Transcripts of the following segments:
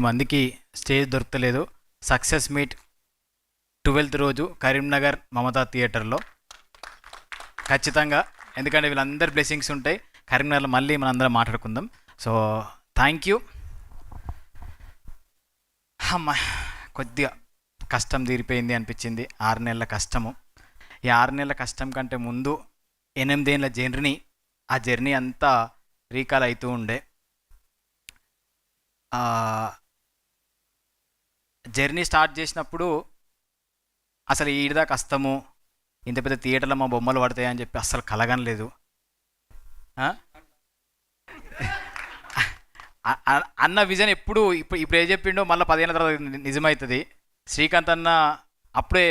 మందికి స్టేజ్ దొరకలేదు. Success meet 12th రోజు కరీంనగర్ మమతా థియేటర్లో ఖచ్చితంగా, ఎందుకంటే వీళ్ళందరి బ్లెస్సింగ్స్ ఉంటాయి. కరీంనగర్లో మళ్ళీ మనందరం మాట్లాడుకుందాం. So thank you. అమ్మ, కొద్దిగా కష్టం తీరిపోయింది అనిపించింది. 6 నెలల కష్టము. ఈ 6 నెలల కష్టం కంటే ముందు 8 ఏళ్ళ జర్నీ, ఆ జర్నీ అంతా రీకాల్ అవుతూ ఉండే. జర్నీ స్టార్ట్ చేసినప్పుడు అసలు ఈడదా కష్టము, ఇంత పెద్ద థియేటర్లో మా బొమ్మలు పడతాయని చెప్పి అస్సలు కలగనలేదు. అన్న విజన్ ఎప్పుడు ఇప్పుడు ఏం చెప్పిండో మళ్ళీ 10 ఏళ్ళ తర్వాత నిజమవుతుంది. శ్రీకాంత్ అన్న అప్పుడే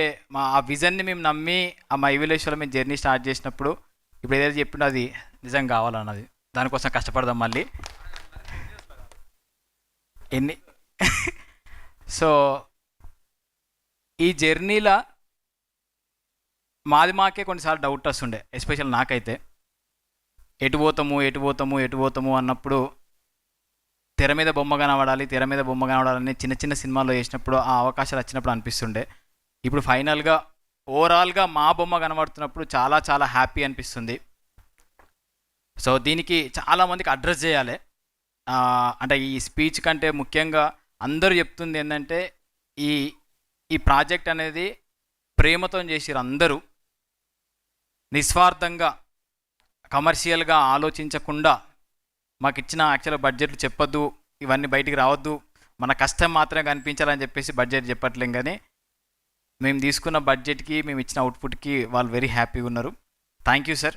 ఆ విజన్ని మేము నమ్మి ఆ మై విలేజ్లో మేము జర్నీ స్టార్ట్ చేసినప్పుడు ఇప్పుడు ఏదైతే చెప్పిండో అది నిజం కావాలన్నది. దానికోసం కష్టపడదాం మళ్ళీ ఎన్ని. సో ఈ జర్నీలో మాకే కొన్నిసార్లు డౌట్ వస్తుండే, ఎస్పెషల్ నాకైతే. ఎటు పోతాము అన్నప్పుడు తెర మీద బొమ్మ కనబడాలని చిన్న చిన్న సినిమాల్లో చేసినప్పుడు ఆ అవకాశాలు వచ్చినప్పుడు అనిపిస్తుండే. ఇప్పుడు ఫైనల్గా ఓవరాల్గా మా బొమ్మ కనబడుతున్నప్పుడు చాలా చాలా హ్యాపీ అనిపిస్తుంది. సో దీనికి చాలామందికి అడ్రస్ చేయాలి. అంటే ఈ స్పీచ్ కంటే ముఖ్యంగా అందరూ చెప్తుంది ఏంటంటే ఈ ప్రాజెక్ట్ అనేది ప్రేమతో చేసిరు. అందరూ నిస్వార్థంగా కమర్షియల్గా ఆలోచించకుండా, మాకు ఇచ్చిన యాక్చువల్ బడ్జెట్లు చెప్పొద్దు, ఇవన్నీ బయటికి రావద్దు, మన కష్టం మాత్రమే కనిపించాలని చెప్పేసి బడ్జెట్ చెప్పట్లేం. కానీ మేము తీసుకున్న బడ్జెట్కి, మేము ఇచ్చిన అవుట్పుట్కి వాళ్ళు వెరీ హ్యాపీగా ఉన్నారు. Thank you sir.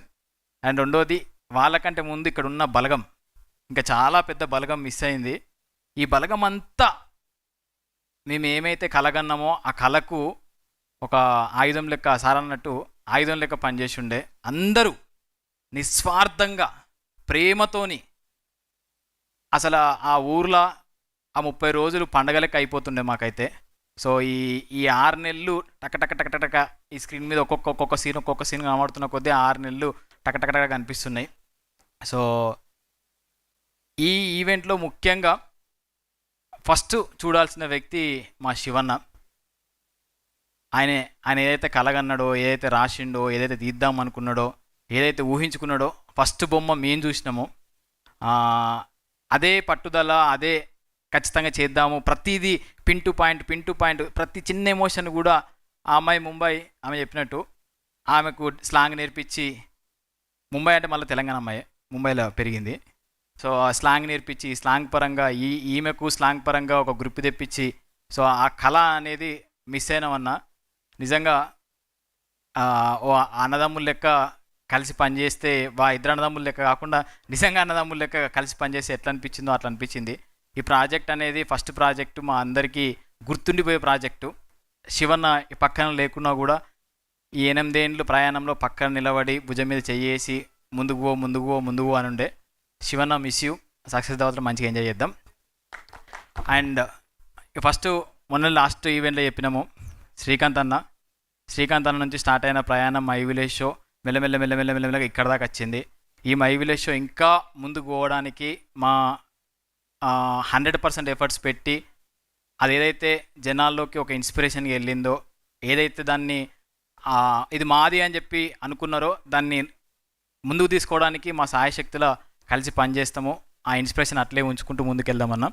అండ్ రెండోది, వాళ్ళకంటే ముందు ఇక్కడ ఉన్న బలగం, ఇంకా చాలా పెద్ద బలగం మిస్ అయింది. ఈ బలగం అంతా మేము ఏమైతే కలగన్నామో ఆ కళకు ఒక ఆయుధం లెక్క, సార్ అన్నట్టు ఆయుధం లెక్క పనిచేసి ఉండే. అందరూ నిస్వార్థంగా ప్రేమతోని, అసలు ఆ ఊర్లో ఆ 30 రోజులు పండగ లెక్క అయిపోతుండే మాకైతే. సో ఈ 6 నెలలు టక ఈ స్క్రీన్ మీద ఒక్కొక్క సీన్ కనబడుతున్న కొద్దీ 6 నెలలు టక కనిపిస్తున్నాయి. సో ఈ ఈవెంట్లో ముఖ్యంగా ఫస్ట్ చూడాల్సిన వ్యక్తి మా శివన్న. ఆయన ఏదైతే కలగన్నాడో, ఏదైతే రాసిండో, ఏదైతే తీద్దాం అనుకున్నాడో, ఏదైతే ఊహించుకున్నాడో, ఫస్ట్ బొమ్మ మేము చూసినామో అదే పట్టుదల, అదే ఖచ్చితంగా చేద్దాము, ప్రతిదీ పిన్ టు పాయింట్, ప్రతి చిన్న ఎమోషన్ కూడా ఆ అమ్మాయి ముంబై ఆమె చెప్పినట్టు ఆమెకు స్లాంగ్ నేర్పించి, ముంబై అంటే మళ్ళీ తెలంగాణ అమ్మాయి, ముంబైలో పెరిగింది. సో ఆ స్లాంగ్ నేర్పించి, స్లాంగ్ పరంగా ఈమెకు స్లాంగ్ పరంగా ఒక గ్రూప్ తెప్పించి, సో ఆ కళ అనేది మిస్ అయినామన్నా. నిజంగా ఓ అన్నదమ్ముల లెక్క కలిసి పనిచేస్తే, ఇద్దరు అన్నదమ్ముల లెక్క కాకుండా నిజంగా అన్నదమ్ముల లెక్క కలిసి పనిచేస్తే ఎట్లా అనిపించిందో అట్లా అనిపించింది. ఈ ప్రాజెక్ట్ అనేది ఫస్ట్ ప్రాజెక్టు, మా అందరికీ గుర్తుండిపోయే ప్రాజెక్టు. శివన్న ఈ పక్కన లేకున్నా కూడా ఈ 8 ఏళ్ళు ప్రయాణంలో పక్కన నిలబడి భుజం మీద చెయ్యేసి ముందుకు అని ఉండే. Shivanna, miss you. సక్సెస్ తర్వాత మంచిగా ఎంజాయ్ చేద్దాం. అండ్ ఫస్ట్ మొన్న లాస్ట్ ఈవెంట్లో చెప్పినాము, శ్రీకాంత్ అన్న నుంచి స్టార్ట్ అయిన ప్రయాణం మై విలేజ్ షో మెల్లమెల్లగా ఇక్కడ దాకా వచ్చింది. ఈ మై విలేజ్ షో ఇంకా ముందుకు పోవడానికి మా 100% ఎఫర్ట్స్ పెట్టి, అది ఏదైతే జనాల్లోకి ఒక ఇన్స్పిరేషన్కి వెళ్ళిందో, ఏదైతే దాన్ని ఇది మాది అని చెప్పి అనుకున్నారో దాన్ని ముందుకు తీసుకోవడానికి మా సాయశక్తుల కలిసి పనిచేస్తాము. ఆ ఇన్స్పిరేషన్ అట్లే ఉంచుకుంటూ ముందుకెళ్దామన్నా.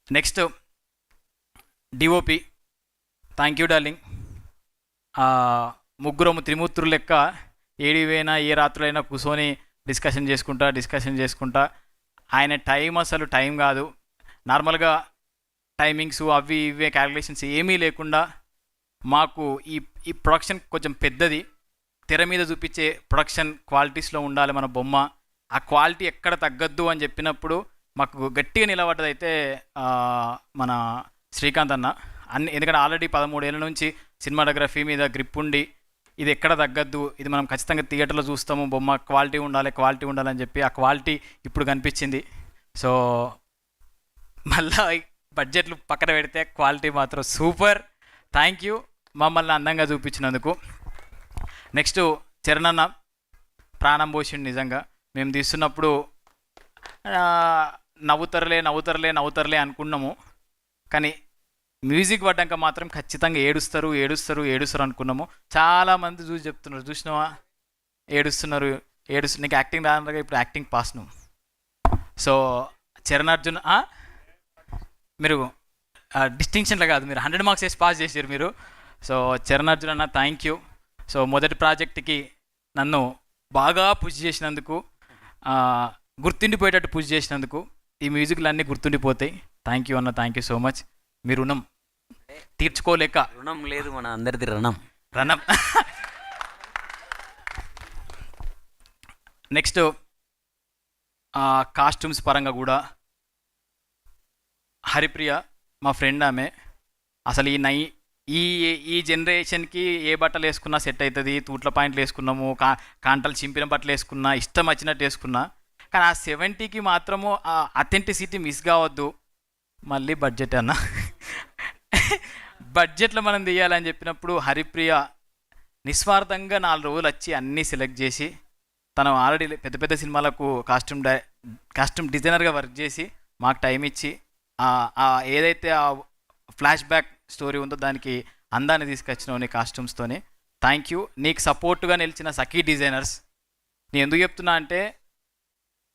Next DOP, thank you darling. ముగ్గురము త్రిమూర్తులు లెక్క ఏడివైనా ఏ రాత్రులైనా కూర్చొని డిస్కషన్ చేసుకుంటా ఆయన అసలు టైం కాదు. నార్మల్గా టైమింగ్స్ అవి ఇవే క్యాలిక్యులేషన్స్ ఏమీ లేకుండా మాకు ఈ ప్రొడక్షన్ కొంచెం పెద్దది, తెర మీద చూపించే ప్రొడక్షన్ క్వాలిటీస్లో ఉండాలి మన బొమ్మ, ఆ క్వాలిటీ ఎక్కడ తగ్గద్దు అని చెప్పినప్పుడు మాకు గట్టిగా నిలబడ్డదైతే మన శ్రీకాంత్ అన్న. ఎందుకంటే ఆల్రెడీ 13 ఏళ్ళ నుంచి సినిమాటోగ్రఫీ మీద గ్రిప్ ఉండి, ఇది ఎక్కడ తగ్గద్దు, ఇది మనం ఖచ్చితంగా థియేటర్లో చూస్తాము, బొమ్మ క్వాలిటీ ఉండాలని చెప్పి ఆ క్వాలిటీ ఇప్పుడు కనిపించింది. సో మళ్ళీ బడ్జెట్లు పక్కన పెడితే క్వాలిటీ మాత్రం సూపర్. థ్యాంక్ యూ మమ్మల్ని అందంగా చూపించినందుకు. నెక్స్ట్ చరణ్ అన్న ప్రాణం పోసిండు. నిజంగా మేము తీస్తున్నప్పుడు నవ్వుతారులే అనుకున్నాము. కానీ మ్యూజిక్ పడ్డాక మాత్రం ఖచ్చితంగా ఏడుస్తారు అనుకున్నాము. చాలామంది చూసి చెప్తున్నారు, చూసినావా ఏడుస్తున్నారు. నీకు యాక్టింగ్ రానగా ఇప్పుడు యాక్టింగ్ పాస్ నువ్వు. సో చరణ్ అర్జున్ మీరు డిస్టింక్షన్లో కాదు, మీరు 100 మార్క్స్ వేసి పాస్ చేశారు మీరు. సో చరణ్ అర్జున్ అన్న థ్యాంక్ యూ. సో మొదటి ప్రాజెక్ట్కి నన్ను బాగా పుష్ చేసినందుకు, గుర్తుండిపోయేటట్టు పుష్ చేసినందుకు, ఈ మ్యూజిక్లు అన్నీ గుర్తుండిపోతాయి. థ్యాంక్ యూ అన్న, థ్యాంక్ యూ సో మచ్. మీ రుణం తీర్చుకోలేక. రుణం లేదు, మన అందరిది రుణం. నెక్స్ట్ కాస్ట్యూమ్స్ పరంగా కూడా హరిప్రియ మా ఫ్రెండ్, ఆమె అసలు ఈ జనరేషన్కి ఏ బట్టలు వేసుకున్నా సెట్ అవుతుంది. తూట్ల పాయింట్లు వేసుకున్నాము, కాంటలు చింపిన బట్టలు వేసుకున్నా, ఇష్టం వచ్చినట్టు వేసుకున్నా. కానీ ఆ 70కి మాత్రము ఆ అథెంటిసిటీ మిస్ కావద్దు. మళ్ళీ బడ్జెట్ అన్న బడ్జెట్లో మనం తీయాలని చెప్పినప్పుడు హరిప్రియ నిస్వార్థంగా 4 రోజులు వచ్చి అన్నీ సెలెక్ట్ చేసి, తను ఆల్రెడీ పెద్ద పెద్ద సినిమాలకు కాస్ట్యూమ్ డిజైనర్గా వర్క్ చేసి మాకు టైం ఇచ్చి ఏదైతే ఆ ఫ్లాష్ బ్యాక్ స్టోరీ ఉందో దానికి అందాన్ని తీసుకొచ్చినావు నీ కాస్ట్యూమ్స్తోని. Thank you. నీకు సపోర్టుగా నిలిచిన సఖీ డిజైనర్స్, నేను ఎందుకు చెప్తున్నా అంటే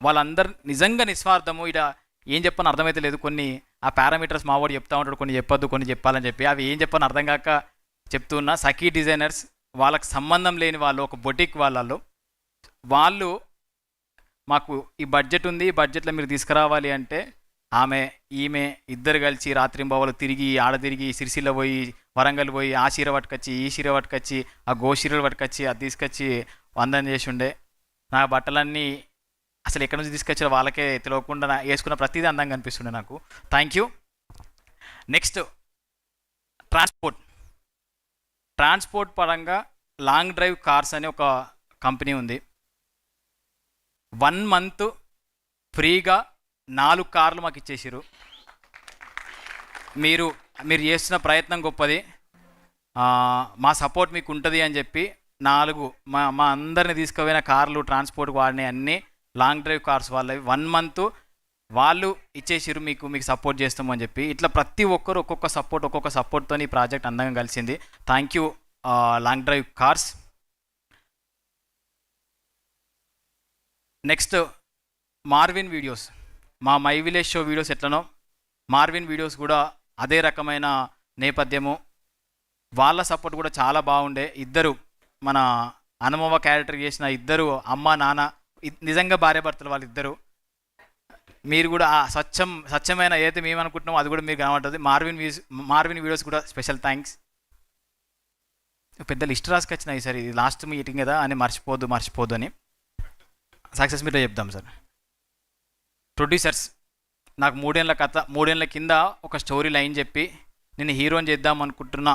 వాళ్ళందరు నిజంగా నిస్వార్థము. ఇక్కడ ఏం చెప్పని అర్థమైతే లేదు. కొన్ని ఆ పారామీటర్స్ మావాడు చెప్తా ఉంటాడు, కొన్ని చెప్పొద్దు, కొన్ని చెప్పాలని చెప్పి అవి ఏం చెప్పని అర్థం కాక చెప్తున్నా. సఖీ డిజైనర్స్ వాళ్ళకి సంబంధం లేని వాళ్ళు, ఒక బొటిక్ వాళ్ళు మాకు ఈ బడ్జెట్ ఉంది, ఈ బడ్జెట్లో మీరు తీసుకురావాలి అంటే ఈమె ఇద్దరు కలిసి రాత్రింబవలు తిరిగి తిరిగి సిరిసిల్ల పోయి, వరంగల్ పోయి, ఆ చీర పట్టుకొచ్చి, ఈ చీర పట్టుకొచ్చి, ఆ గోచీరలు పట్టుకొచ్చి అది తీసుకొచ్చి వందన చేసి ఉండే. నా బట్టలన్నీ అసలు ఎక్కడి నుంచి తీసుకొచ్చారో వాళ్ళకే తెలియకుండా వేసుకున్న ప్రతిదీ అందంగా అనిపిస్తుండే నాకు. Thank you. నెక్స్ట్ ట్రాన్స్పోర్ట్ పరంగా లాంగ్ డ్రైవ్ కార్స్ అనే ఒక కంపెనీ ఉంది. 1 మంత్ ఫ్రీగా 4 కార్లు మాకు ఇచ్చేసారు. మీరు చేస్తున్న ప్రయత్నం గొప్పది, మా సపోర్ట్ మీకు ఉంటుంది అని చెప్పి 4 మా అందరిని తీసుకుపోయిన కార్లు, ట్రాన్స్పోర్ట్కి వాడినాయి అన్నీ లాంగ్ డ్రైవ్ కార్స్ వాళ్ళవి. 1 మంత్ వాళ్ళు ఇచ్చేసారు, మీకు సపోర్ట్ చేస్తామని చెప్పి. ఇట్లా ప్రతి ఒక్కరు ఒక్కొక్క సపోర్ట్తో ఈ ప్రాజెక్ట్ అందంగా కలిసింది. Thank you long drive cars. Next Marvin videos, మా మై విలేజ్ షో వీడియోస్ ఎట్లనో మార్విన్ వీడియోస్ కూడా అదే రకమైన నేపథ్యము. వాళ్ళ సపోర్ట్ కూడా చాలా బాగుండే. ఇద్దరు మన అనుభవ క్యారెక్టర్ చేసిన ఇద్దరు అమ్మ నాన్న, నిజంగా భార్యాభర్తలు వాళ్ళిద్దరు. మీరు కూడా ఆ స్వచ్ఛమైన ఏదైతే మేము అనుకుంటున్నామో అది కూడా మీకు కనబడుతుంది. మార్విన్ వీడియోస్ కూడా స్పెషల్ థ్యాంక్స్. పెద్ద లిస్ట్ రాసుకొచ్చినాయి సార్, ఇది లాస్ట్ మీటింగ్ కదా అని మర్చిపోద్దు అని సక్సెస్ మీట్లో చెప్దాం సార్. ప్రొడ్యూసర్స్ నాకు 3 ఏళ్ళ కింద ఒక స్టోరీ లైన్ చెప్పి నేను హీరోని చేద్దాం అనుకుంటున్నా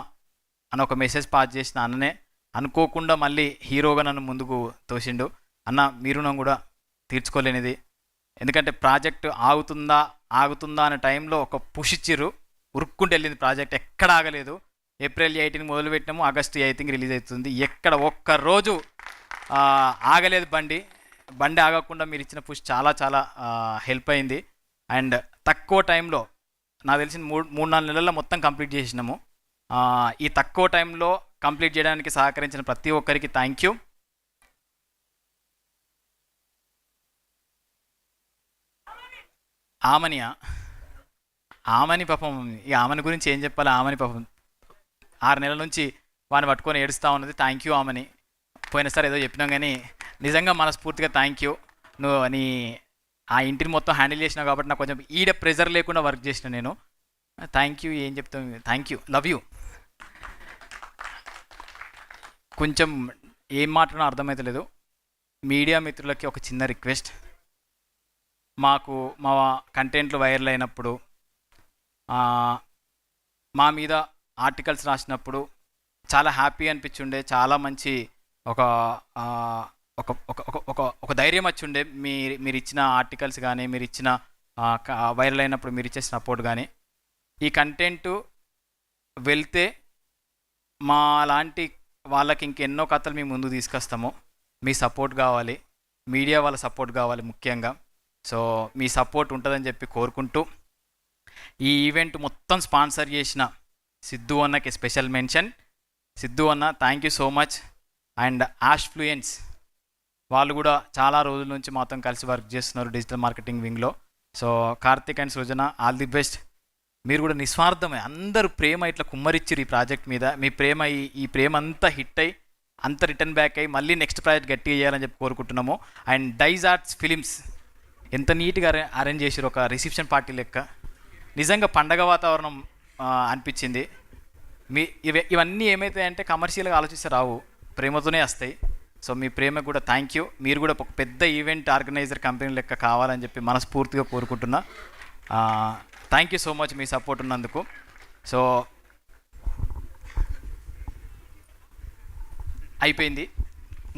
అని ఒక మెసేజ్ పాస్ చేసిన అన్ననే అనుకోకుండా మళ్ళీ హీరోగా నన్ను ముందుకు తోసిండు. అన్న మీరు కూడా తీర్చుకోలేనిది, ఎందుకంటే ప్రాజెక్ట్ ఆగుతుందా అనే టైంలో ఒక పుష్ ఇచ్చిర్రు, ఉరుక్కుంటూ వెళ్ళింది ప్రాజెక్ట్, ఎక్కడ ఆగలేదు. ఏప్రిల్ 18 మొదలుపెట్టినాము, ఆగస్టు 8 రిలీజ్ అవుతుంది. ఎక్కడ ఒక్కరోజు ఆగలేదు బండి ఆగకుండా మీరు ఇచ్చిన పుష్ చాలా హెల్ప్ అయింది. అండ్ తక్కువ టైంలో నాకు తెలిసిన 3-4 నెలల్లో మొత్తం కంప్లీట్ చేసినాము. ఈ తక్కువ టైంలో కంప్లీట్ చేయడానికి సహకరించిన ప్రతి ఒక్కరికి థ్యాంక్ యూ. ఆమని పాపం, ఈ ఆమని గురించి ఏం చెప్పాలి. ఆమని పాపం 6 నెలల నుంచి వాడిని పట్టుకొని ఏడుస్తూ ఉన్నది. Thank you Amani. పోయినసారి ఏదో చెప్పినాం కానీ నిజంగా మనస్ఫూర్తిగా థ్యాంక్ యూ. నువ్వు ఆ ఇంటిని మొత్తం హ్యాండిల్ చేసినావు కాబట్టి నాకు కొంచెం ఈడ ప్రెజర్ లేకుండా వర్క్ చేసిన నేను. Thank you. ఏం చెప్తాను, థ్యాంక్ యూ, లవ్ యూ. కొంచెం ఏం మాట్లాడో అర్థమవుతలేదు. మీడియా మిత్రులకి ఒక చిన్న రిక్వెస్ట్, మాకు మా కంటెంట్లు వైరల్ అయినప్పుడు, మా మీద ఆర్టికల్స్ రాసినప్పుడు చాలా హ్యాపీ అనిపించుండే, చాలా మంచి ఒక ధైర్యం వచ్చుండే. మీరు ఇచ్చిన ఆర్టికల్స్ కానీ, మీరు ఇచ్చిన వైరల్ అయినప్పుడు మీరు ఇచ్చే సపోర్ట్ కానీ. ఈ కంటెంట్ వెళ్తే మా లాంటి వాళ్ళకి ఇంకెన్నో కథలు మేము ముందు తీసుకొస్తాము. మీ సపోర్ట్ కావాలి, మీడియా వాళ్ళ సపోర్ట్ కావాలి ముఖ్యంగా. సో మీ సపోర్ట్ ఉంటుందని చెప్పి కోరుకుంటూ ఈ ఈవెంట్ మొత్తం స్పాన్సర్ చేసిన సిద్ధు అన్నకి స్పెషల్ మెన్షన్. సిద్ధు అన్న thank you so much. And యాష్ఫ్లూయెన్స్ వాళ్ళు కూడా చాలా రోజుల నుంచి మాతో కలిసి వర్క్ చేస్తున్నారు డిజిటల్ మార్కెటింగ్ వింగ్లో. So Karthik and Srujana all the best. మీరు కూడా నిస్వార్థమే అందరూ ప్రేమ ఇట్లా కుమ్మరిచ్చిరు ఈ ప్రాజెక్ట్ మీద. మీ ప్రేమ ఈ ప్రేమ అంతా హిట్ అయ్యి అంత రిటర్న్ బ్యాక్ అయ్యి మళ్ళీ నెక్స్ట్ ప్రాజెక్ట్ గట్టిగా చేయాలని చెప్పి కోరుకుంటున్నాము. అండ్ డైజ్ ఆర్ట్స్ ఫిలిమ్స్ ఎంత నీట్గా అరేంజ్ చేసారు, ఒక రిసెప్షన్ పార్టీ లెక్క. నిజంగా పండగ వాతావరణం అనిపించింది. ఇవన్నీ ఏమవుతాయంటే కమర్షియల్గా ఆలోచిస్తే రావు, ప్రేమతోనే వస్తాయి. సో మీ ప్రేమ కూడా థ్యాంక్ యూ. మీరు కూడా ఒక పెద్ద ఈవెంట్ ఆర్గనైజర్ కంపెనీ లెక్క కావాలని చెప్పి మనస్ఫూర్తిగా కోరుకుంటున్నా. థ్యాంక్ యూ సో మచ్ మీ సపోర్ట్ ఉన్నందుకు. సో అయిపోయింది,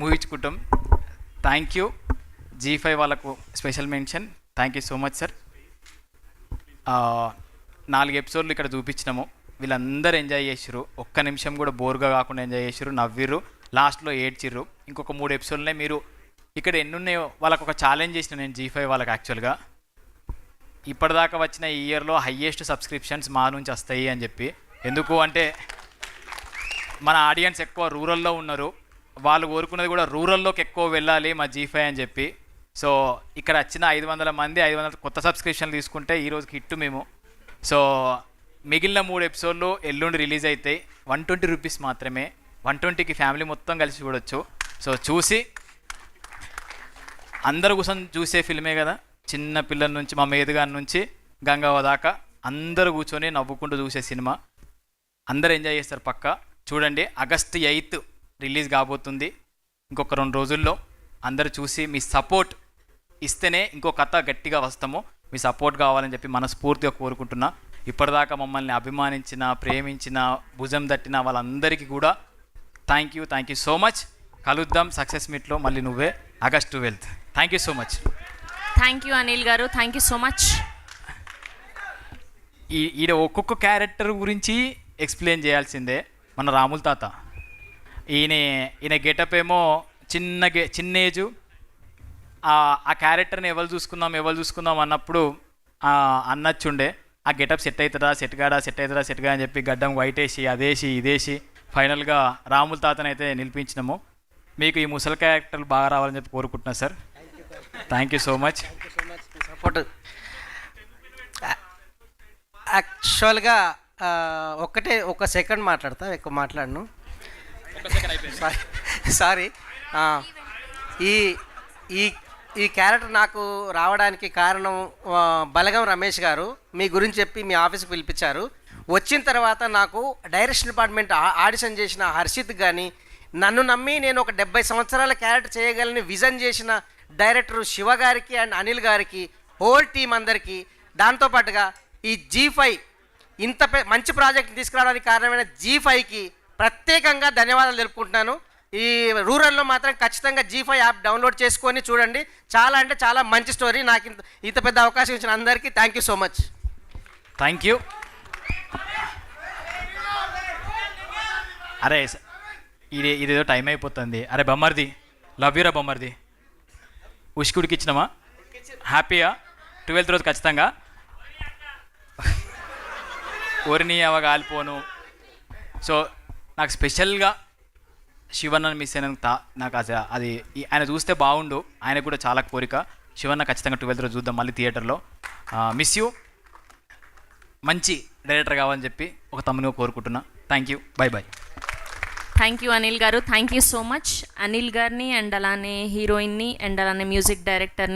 ముగించుకుంటాం. Thank you. G5 వాళ్ళకు special mention. Thank you so much sir. 4 ఎపిసోడ్లు ఇక్కడ చూపించినాము, వీళ్ళందరూ ఎంజాయ్ చేసిర్రు. ఒక్క నిమిషం కూడా బోర్గా కాకుండా ఎంజాయ్ చేసిర్రు, నవ్విర్రు, లాస్ట్లో ఏడ్చిర్రు. ఇంకొక 3 ఎపిసోడ్లనే మీరు ఇక్కడ ఎన్ని ఉన్నాయో వాళ్ళకు ఒక ఛాలెంజ్ చేసిన నేను G5 వాళ్ళకి. యాక్చువల్గా ఇప్పటిదాకా వచ్చిన ఈ ఇయర్లో హయ్యెస్ట్ సబ్స్క్రిప్షన్స్ మా నుంచి వస్తాయి అని చెప్పి. ఎందుకు అంటే మన ఆడియన్స్ ఎక్కువ రూరల్లో ఉన్నారు, వాళ్ళు కోరుకున్నది కూడా రూరల్లోకి ఎక్కువ వెళ్ళాలి మా G5 అని చెప్పి. సో ఇక్కడ వచ్చిన 500 మంది 500 కొత్త సబ్స్క్రిప్షన్లు తీసుకుంటే ఈరోజుకి హిట్ మేము. సో మిగిలిన 3 ఎపిసోడ్లు ఎల్లుండి రిలీజ్ అవుతాయి. 120 రూపీస్ మాత్రమే. 120కి ఫ్యామిలీ మొత్తం కలిసి చూడొచ్చు. సో చూసి అందరు కూర్చొని చూసే ఫిల్మే కదా, చిన్న పిల్లల నుంచి మా మేధగారి నుంచి గంగావ దాకా అందరూ కూర్చొని నవ్వుకుంటూ చూసే సినిమా. అందరూ ఎంజాయ్ చేస్తారు పక్కా. చూడండి, August 8 రిలీజ్ కాబోతుంది. ఇంకొక 2 రోజుల్లో అందరూ చూసి మీ సపోర్ట్ ఇస్తేనే ఇంకో కథ గట్టిగా వస్తాము. మీ సపోర్ట్ కావాలని చెప్పి మనస్ఫూర్తిగా కోరుకుంటున్నా. ఇప్పటిదాకా మమ్మల్ని అభిమానించిన, ప్రేమించిన, భుజం తట్టిన వాళ్ళందరికీ కూడా థ్యాంక్ యూ సో మచ్. కలుద్దాం సక్సెస్ మీట్లో మళ్ళీ నువ్వే August 12. Thank you so much. Thank you Anil garu, thank you so much. ఈడ ఒక్కొక్క క్యారెక్టర్ గురించి ఎక్స్ప్లెయిన్ చేయాల్సిందే. మన రాముల తాత ఈయన గెటప్ ఏమో చిన్న ఏజు. ఆ క్యారెక్టర్ని ఎవరు చూసుకుందాం అన్నప్పుడు అన్నచ్చుండే ఆ గెటప్ సెట్ అవుతుందా సెట్ కాడా అని చెప్పి గడ్డం వైట్ వేసి అదేసి ఇదేసి ఫైనల్గా రాముల తాతని అయితే నిలిపించినాము. మీకు ఈ ముసలి క్యారెక్టర్లు బాగా రావాలని చెప్పి కోరుకుంటున్నా sir. Thank you so much. Support. యాక్చువల్గా ఒక సెకండ్ మాట్లాడతా, ఎక్కువ మాట్లాడను. సారీ. ఈ క్యారెక్టర్ నాకు రావడానికి కారణం బలగం రమేష్ గారు మీ గురించి చెప్పి మీ ఆఫీస్కి పిలిపించారు. వచ్చిన తర్వాత నాకు డైరెక్షన్ డిపార్ట్మెంట్ ఆడిషన్ చేసిన హర్షిత్ కానీ, నన్ను నమ్మి నేను ఒక 70 సంవత్సరాల క్యారెక్టర్ చేయగలని విజన్ చేసిన డైరెక్టర్ శివ గారికి అండ్ అనిల్ గారికి, హోల్ టీం అందరికీ, దాంతోపాటుగా ఈ G5 ఇంత మంచి ప్రాజెక్ట్ తీసుకురావడానికి కారణమైన G5కి ప్రత్యేకంగా ధన్యవాదాలు తెలుపుకుంటున్నాను. ఈ రూరల్లో మాత్రం ఖచ్చితంగా G5 యాప్ డౌన్లోడ్ చేసుకొని చూడండి. చాలా అంటే చాలా మంచి స్టోరీ. నాకు ఇంత పెద్ద అవకాశం ఇచ్చిన అందరికీ thank you so much. Thank you. అరే ఇదేదో టైం అయిపోతుంది. అరే బొమ్మర్ది, లవ్ యూరా బొమ్మర్ది. ఉష్కుడికి ఇచ్చినామా? హ్యాపీయా? 12th రోజు ఖచ్చితంగా ఓరిని అవగాలిపోను. సో నాకు స్పెషల్గా శివన్నని మిస్ అయినందుకు నాకు అది ఆయన చూస్తే బాగుండు. ఆయనకు కూడా చాలా కోరిక. శివన్న ఖచ్చితంగా 12th రోజు చూద్దాం మళ్ళీ థియేటర్లో. Miss you. మంచి డైరెక్టర్ కావాలని చెప్పి ఒక తమ్మునిగా కోరుకుంటున్నా. Thank you. Bye. Thank you Anil garu, thank you so much. Anil గారిని అండ్ అలానే హీరోయిన్ని అండ్ అలానే మ్యూజిక్ డైరెక్టర్ని